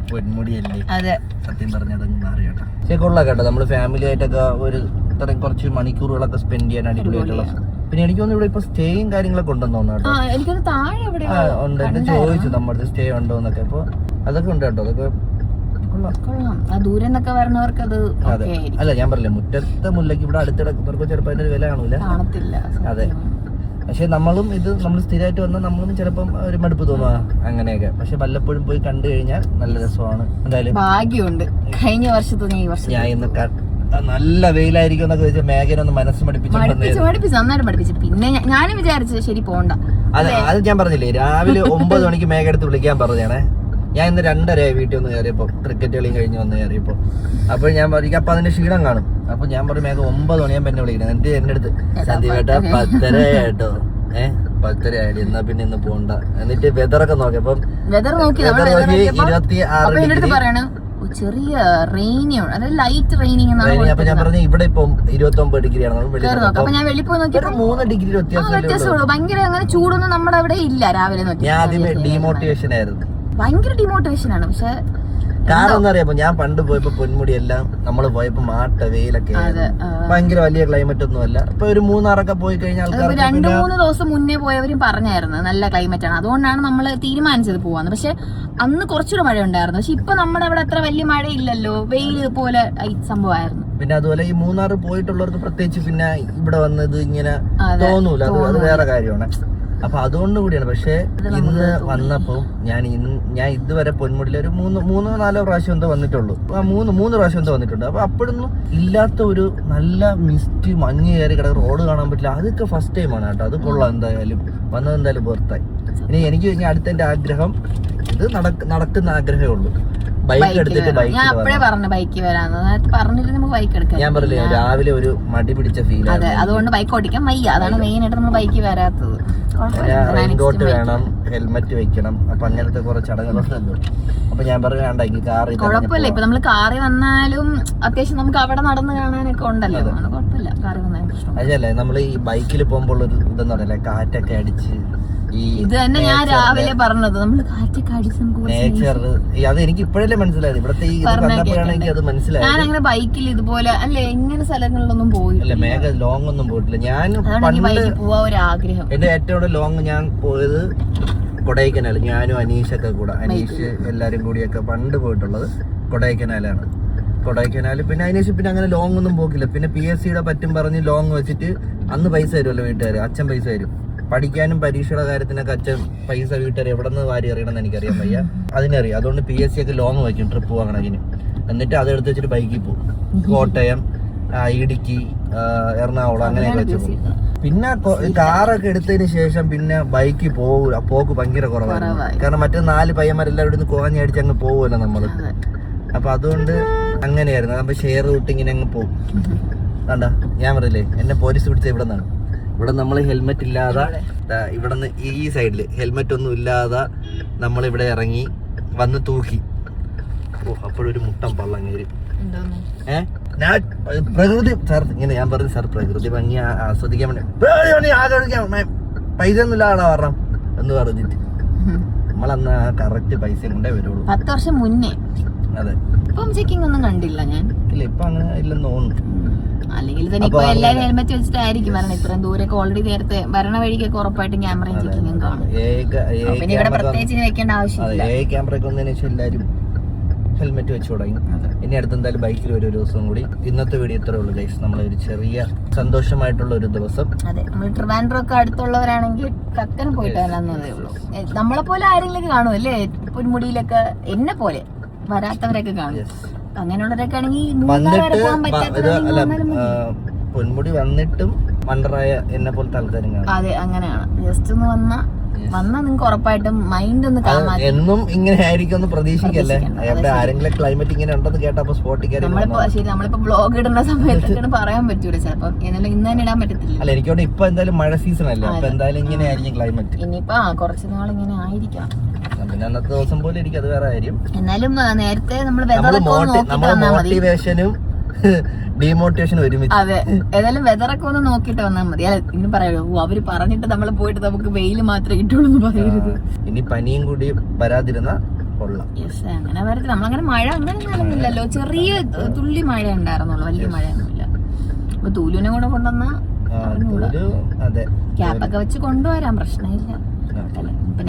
പൊന്മുടിയല്ലേ. അതെ, സത്യം പറഞ്ഞതൊന്നും മാറിയോട്ടോ. പക്ഷെ കൊള്ളാം കേട്ടോ. നമ്മള് ഫാമിലി ആയിട്ടൊക്കെ ഒരു ഇത്രയും കുറച്ച് മണിക്കൂറുകളൊക്കെ സ്പെൻഡ് ചെയ്യാൻ അടിപൊളിയായിട്ടുള്ള. പിന്നെ എനിക്ക് തോന്നുന്നു ഇവിടെ ഇപ്പൊ സ്റ്റേയും കാര്യങ്ങളൊക്കെ ഉണ്ടെന്ന് തോന്നുന്നു കേട്ടോ. എനിക്കൊന്ന് താഴെ ഉണ്ട്. എന്നെ ചോദിച്ചു നമ്മുടെ സ്റ്റേ ഉണ്ടോ എന്നൊക്കെ. അപ്പൊ അതൊക്കെ ഉണ്ട് കേട്ടോ. അതൊക്കെ ദൂരെന്നൊക്കെ വരണവർക്ക് അത് അല്ല, ഞാൻ പറഞ്ഞില്ലേ മുറ്റത്തെ മുല്ലയ്ക്ക് ഇവിടെ അടുത്തിടക്കുന്നവർക്ക് ചിലപ്പോ അതിന്റെ വില കാണൂല. അതെ. പക്ഷെ നമ്മൾ സ്ഥിരമായിട്ട് വന്നാൽ നമ്മളും ചിലപ്പം ഒരു മടുപ്പ് തോന്നുക അങ്ങനെയൊക്കെ. പക്ഷെ വല്ലപ്പോഴും പോയി കണ്ടു കഴിഞ്ഞാൽ നല്ല രസമാണ്. എന്തായാലും ഭാഗ്യമുണ്ട്. കഴിഞ്ഞ വർഷത്തെ ഞാൻ ഇന്ന് നല്ല വെയിലായിരിക്കും എന്നൊക്കെ വെച്ചാൽ മേഘനൊന്ന് മനസ്സ് പഠിപ്പിച്ചു, നന്നായിട്ട് പഠിപ്പിച്ചു. പിന്നെ ഞാനും വിചാരിച്ചത് ശരി പോണ്ട. അത് ഞാൻ പറഞ്ഞില്ലേ, രാവിലെ 9 മണിക്ക് മേഘ എടുത്ത് വിളിക്കാൻ പറഞ്ഞാണേ. ഞാൻ ഇന്ന് 2:30 വീട്ടിൽ ഒന്ന് കയറിയപ്പോ, ക്രിക്കറ്റ് കളിയും കഴിഞ്ഞ് വന്ന് കയറിയപ്പോ. അപ്പോൾ ഞാൻ പറയും അപ്പൊ അതിന്റെ ക്ഷീണം കാണും. അപ്പൊ ഞാൻ പറയും മേഘ 9 മണിയാകുമ്പോൾ എന്നെ വിളിക്കണം. എന്നിട്ട് എന്റെ അടുത്ത് സന്ദീപേട്ടാ 10:30 കേട്ടോ, 10:30 ആയാലും എന്നാ പിന്നെ ഇന്ന് പോണ്ട. എന്നിട്ട് വെതറൊക്കെ നോക്കി. അപ്പം വെതർ നോക്കി 26 പറയണ ചെറിയ റെയിനിയാണ്, അതായത് ലൈറ്റ് റെയിനിങ്. അപ്പൊ ഞാൻ പറഞ്ഞു ഇവിടെ ഇപ്പം 29 ഡിഗ്രിയാണ്. അപ്പൊ ഞാൻ വെളിയിൽ പോയി നോക്കിയപ്പോ 3 ഡിഗ്രി വ്യത്യാസമുള്ളൂ. ഭയങ്കര അങ്ങനെ ചൂടൊന്നും നമ്മുടെ അവിടെ ഇല്ല. രാവിലെ ഞാൻ ആദ്യമേ ഡീമോട്ടിവേഷൻ ആയിരുന്നു, ഭയങ്കര ഡിമോട്ടിവേഷൻ ആണ്. പക്ഷെ കാരണം എന്താ അറിയാമോ, ഞാൻ പണ്ട് പോയപ്പോ പൊന്മുടി എല്ലാം നമ്മള് പോയപ്പോ മാട്ട വെയിലൊക്കെ ഭയങ്കര വലിയ ക്ലൈമറ്റ് ഒന്നും അല്ല. ഇപ്പൊ ഒരു മൂന്നാറൊക്കെ പോയി കഴിഞ്ഞാൽ 2-3 ദിവസം മുന്നേ പോയവരും പറഞ്ഞായിരുന്നു നല്ല ക്ലൈമറ്റ് ആണ്, അതുകൊണ്ടാണ് നമ്മൾ തീരുമാനിച്ചത് പോവാന്ന്. പക്ഷെ അന്ന് കുറച്ചുകൂടെ മഴ ഉണ്ടായിരുന്നു. പക്ഷെ ഇപ്പൊ നമ്മുടെ അവിടെ അത്ര വലിയ മഴ ഇല്ലല്ലോ, വെയിൽ പോലെ സംഭവമായിരുന്നു. പിന്നെ അതുപോലെ ഈ മൂന്നാർ പോയിട്ടുള്ളവർക്ക് പ്രത്യേകിച്ച് പിന്നെ ഇവിടെ വന്നത് ഇങ്ങനെ തോന്നൂല, അത് വേറെ കാര്യമാണ്. അപ്പൊ അതുകൊണ്ട് കൂടിയാണ്. പക്ഷെ ഇന്ന് വന്നപ്പോ ഞാൻ ഇതുവരെ പൊന്മുടിയിൽ ഒരു 3-4 പ്രാവശ്യം എന്തോ വന്നിട്ടുള്ളൂ. മൂന്ന് പ്രാവശ്യം എന്തോ വന്നിട്ടുണ്ട്. അപ്പൊ അപ്പോഴൊന്നും ഇല്ലാത്ത ഒരു നല്ല മിസ്റ്റ് മഞ്ഞ് കയറി കിടക്കുന്ന റോഡ് കാണാൻ പറ്റില്ല. അതൊക്കെ ഫസ്റ്റ് ടൈമാണ് കേട്ടോ. അത് കൊള്ളാം, എന്തായാലും വന്നത് എന്തായാലും ബർത്തായി. ഇനി എനിക്ക് അടുത്ത എന്റെ ആഗ്രഹം, ഇത് നടക്കുന്ന ആഗ്രഹമേ ഉള്ളൂ, ബൈക്ക് എടുത്തിട്ട് ഞാൻ അപ്പഴേ പറഞ്ഞു ബൈക്ക് വരാന്ന് പറഞ്ഞിട്ട് നമുക്ക് ബൈക്ക് എടുക്കാം. ഞാൻ പറഞ്ഞില്ലേ രാവിലെ ഒരു മടി പിടിച്ച ഫീൽ. അതെ, അതുകൊണ്ട് ബൈക്ക് ഓടിക്കാൻ വയ്യ. അതാണ് മെയിൻ ആയിട്ട് നമ്മൾ ബൈക്ക് വരാത്തത്. റെയിൻകോട്ട് വേണം, ഹെൽമെറ്റ് വെക്കണം, അപ്പൊ അങ്ങനത്തെ കുറെ ചടങ്ങുകളുണ്ടല്ലോ. അപ്പൊ ഞാൻ പറഞ്ഞു വേണ്ട, ഈ കാർ കുഴപ്പമില്ല. ഇപ്പൊ നമ്മള് കാറിൽ വന്നാലും അത്യാവശ്യം നമുക്ക് അവിടെ നടന്ന് കാണാനൊക്കെ ഉണ്ടല്ലോ, കുഴപ്പമില്ല. കാറിൽ വന്നാലും പ്രശ്നം അതല്ലേ. നമ്മൾ ഈ ബൈക്കിൽ പോകുമ്പോൾ ഒരു ഇതെന്ന് പറയല്ലേ, കാറ്റൊക്കെ അടിച്ച് ഇത് തന്നെ ഞാൻ രാവിലെ പറഞ്ഞത്, നമ്മള് കാറ്റൊക്കെ അടിച്ച് നേച്ചർ. അത് എനിക്ക് ഇപ്പോഴല്ലേ മനസ്സിലായത്, ഇവിടത്തെ എനിക്ക് അത് മനസ്സിലായി. ഞാൻ അങ്ങനെ ബൈക്കിൽ ഇതുപോലെ അല്ലെ ഇങ്ങനെ സ്ഥലങ്ങളിലൊന്നും പോയില്ല, ലോങ് ഒന്നും പോയിട്ടില്ല. ഞാൻ പോവാ ഒരു ആഗ്രഹം. എന്റെ ഏറ്റവും ലോങ് ഞാൻ പോയത് കൊടൈക്കനാൽ. ഞാനും അനീഷൊക്കെ കൂടെ, അനീഷ് എല്ലാരും കൂടിയൊക്കെ പണ്ട് പോയിട്ടുള്ളത് കൊടൈക്കനാലാണ്. കൊടൈക്കനാൽ പിന്നെ അതിനുശേഷം പിന്നെ അങ്ങനെ ലോങ് ഒന്നും പോക്കില്ല. പിന്നെ PSCയുടെ പറ്റും പറഞ്ഞ് ലോങ് വെച്ചിട്ട് അന്ന് പൈസ തരുമല്ലോ വീട്ടുകാർ, അച്ഛൻ പൈസ തരും. പഠിക്കാനും പരീക്ഷയുടെ കാര്യത്തിനൊക്കെ അച്ഛൻ പൈസ വീട്ടുകാർ എവിടെ നിന്ന് വാരി അറിയണമെന്ന് എനിക്കറിയാൻ വയ്യ, അതിനറിയാം. അതുകൊണ്ട് PSC ഒക്കെ ലോങ് വയ്ക്കും, ട്രിപ്പ് പോകാൻ കണക്കിന്. എന്നിട്ട് അതെടുത്ത് വെച്ചിട്ട് ബൈക്കിൽ പോകും. കോട്ടയം, ഇടുക്കി, എറണാകുളം അങ്ങനെയൊക്കെ വെച്ച് പോകും. പിന്നെ കാറൊക്കെ എടുത്തതിന് ശേഷം പിന്നെ ബൈക്കിൽ പോക്ക് ഭയങ്കര കുറവായിരുന്നു. കാരണം മറ്റേ 4 പയ്യന്മാരെല്ലാം ഇവിടെ നിന്ന് കോഞ്ഞടിച്ച് അങ്ങ് പോകുമല്ലോ നമ്മള്. അപ്പൊ അതുകൊണ്ട് അങ്ങനെയായിരുന്നു. അപ്പൊ ഷെയർ റൂട്ട് ഇങ്ങനെ അങ്ങ് പോകും. കണ്ട ഞാൻ പറയില്ലേ, എന്നെ പോലീസ് പിടിച്ച ഇവിടെ നിന്നാണ്. ഇവിടെ നമ്മൾ ഹെൽമെറ്റ് ഇല്ലാതെ, ഇവിടെ നിന്ന് ഈ സൈഡിൽ ഹെൽമെറ്റ് ഒന്നും ഇല്ലാതെ നമ്മളിവിടെ ഇറങ്ങി വന്ന് തൂക്കി. അപ്പോഴൊരു മുട്ടം പള്ളം കയറി. ഞാൻ പ്രകൃതി സാർ ഇങ്ങനെ ഞാൻ പറഞ്ഞു, സാർ പ്രകൃതി ഭംഗി ആസ്വദിക്കാൻ വേണ്ടി ആലോചിക്കാൻ പൈസ ഒന്നും ഇല്ലാടാ പറഞ്ഞ എന്ന് പറഞ്ഞിട്ട് നമ്മളന്ന് കറക്റ്റ് പൈസ കൊണ്ടേ വരുള്ളൂ. 10 വർഷം മുന്നേ. അതെ, ഇപ്പം ചെക്കിംഗ് ഒന്നും കണ്ടില്ല ഞാൻ. ഇല്ല, ഇപ്പൊ അങ്ങനെ ഇല്ലെന്ന് തോന്നുന്നു. അല്ലെങ്കിൽ തന്നെ ഇപ്പൊ എല്ലാരും ഹെൽമെറ്റ് വെച്ചിട്ടായിരിക്കും വരണം. ഇത്രയും ദൂരൊക്കെ ഓൾറെഡി നേരത്തെ വരണ വഴിക്കൊക്കെ ഉറപ്പായിട്ടും ക്യാമറയും ചെക്കിങ്ങും കാണും. പിന്നെ ഇവിടെ പ്രത്യേകിച്ച് വെക്കേണ്ട ആവശ്യമില്ല. ക്യാമറയൊക്കെ വന്നതിന് ശേഷം എല്ലാരും ഹെൽമെറ്റ് വെച്ച് തുടങ്ങി. ഇനി അടുത്ത് എന്തായാലും ബൈക്കിൽ ഒരു ദിവസം കൂടി. ഇന്നത്തെ വീഡിയോ ഇത്രേ ഉള്ളൂ ഗൈസ്. നമ്മളൊരു ചെറിയ സന്തോഷമായിട്ടുള്ള ഒരു ദിവസം. അതെ, നമ്മൾ ട്രിവാൻഡ്രം ഒക്കെ അടുത്തുള്ളവരാണെങ്കിൽ ടക്കന് പോയിട്ട് വരാന്നതേ ഉള്ളൂ. നമ്മളെ പോലെ ആരെങ്കിലും കാണും അല്ലേ, പൊന്മുടിയിലൊക്കെ എന്നെ പോലെ വരാത്തവരൊക്കെ കാണും. അങ്ങനെയുള്ളവരൊക്കെ ആണെങ്കിൽ പൊന്മുടി വന്നിട്ടും വണ്ടറായ എന്നെ പോലത്തെ ആൾക്കാരും കാണും. അതെ, അങ്ങനെയാണ്. ജസ്റ്റ് ഒന്ന് വന്നാ നിങ്ങൾക്ക് ഉറപ്പായിട്ടും മൈൻഡ് ഒന്ന് കാണാൻ. എന്നും ഇങ്ങനെ ആയിരിക്കും പ്രതീക്ഷിക്കല്ലേ. എവിടെ ആരെങ്കിലും ക്ലൈമറ്റ് ഇങ്ങനെ ഉണ്ടെന്ന് കേട്ടപ്പോ സ്പോട്ടിൽ കയറി. നമ്മളിപ്പോ ബ്ലോഗ് ഇടുന്ന സമയത്തൊക്കെ പറയാൻ പറ്റൂല ചിലപ്പോ, എന്നാലും ഇന്ന് തന്നെ ഇടാൻ പറ്റത്തില്ല. അല്ല, എനിക്കോട്ടെ ഇപ്പൊ എന്തായാലും മഴ സീസൺ അല്ലേ, അപ്പൊ എന്തായാലും ഇങ്ങനെ ആയിരിക്കും ക്ലൈമറ്റ്. ഇനിയിപ്പോ കുറച്ച് നാൾ ഇങ്ങനെ ആയിരിക്കാം. പിന്നെ അന്നത്തെ ദിവസം പോലെ എനിക്ക് അത് വേറെ കാര്യം. എന്നാലും നേരത്തെ നമ്മൾ മോട്ടിവേഷനും ഡീമോട്ടിവേഷനും ഒരുമിച്ച്. അതെ, ഏതായാലും വെതറൊക്കെ ഒന്ന് നോക്കിട്ട് വന്നാൽ മതി. അല്ല, ഇനി പറയൂ അവര് പറഞ്ഞിട്ട് നമ്മൾ പോയിട്ട് നമുക്ക് വെയിൽ മാത്രമേ കിട്ടുള്ളൂ എന്ന് പറയരുത്. ഇനി പനിയും കൂടി വരാതിരുന്ന കൊള്ളാം. അങ്ങനെ വരത്തില്ല. നമ്മളങ്ങനെ മഴ അങ്ങനെ നനഞ്ഞില്ലല്ലോ, ചെറിയ തുള്ളി മഴ ഉണ്ടായിരുന്നുള്ളൂ, വലിയ മഴയൊന്നുമില്ല. അപ്പൊ തൂലുവിനെ കൂടെ കൊണ്ടുവന്നാ ക്യാപ്പൊക്കെ വെച്ച് കൊണ്ടുവരാൻ പ്രശ്നമില്ല.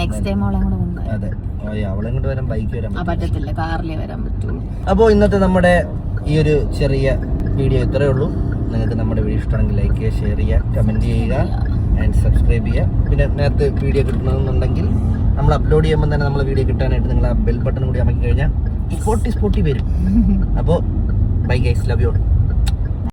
നെക്സ്റ്റ് ടൈം അവളെ കൂടെ കൊണ്ടുവരാം. അതെ, അവളെ കൊണ്ട് വരാൻ ബൈക്ക് വരാൻ പറ്റത്തില്ല, കാറിലേ വരാൻ പറ്റുള്ളൂ. അപ്പോൾ ഇന്നത്തെ നമ്മുടെ ഈ ഒരു ചെറിയ വീഡിയോ ഇത്രയേ ഉള്ളൂ. നിങ്ങൾക്ക് നമ്മുടെ വീഡിയോ ഇഷ്ടമാണെങ്കിൽ ലൈക്ക് ചെയ്യുക, ഷെയർ ചെയ്യുക, കമൻറ്റ് ചെയ്യുക ആൻഡ് സബ്സ്ക്രൈബ് ചെയ്യുക. പിന്നെ നേരത്തെ വീഡിയോ കിട്ടണമെന്നുണ്ടെങ്കിൽ നമ്മൾ അപ്ലോഡ് ചെയ്യുമ്പോൾ തന്നെ നമ്മളെ വീഡിയോ കിട്ടാനായിട്ട് നിങ്ങൾ ആ ബെൽ ബട്ടൺ കൂടി അമക്കി കഴിഞ്ഞാൽ സ്പോട്ടി വരും. അപ്പോൾ bye guys, love you all.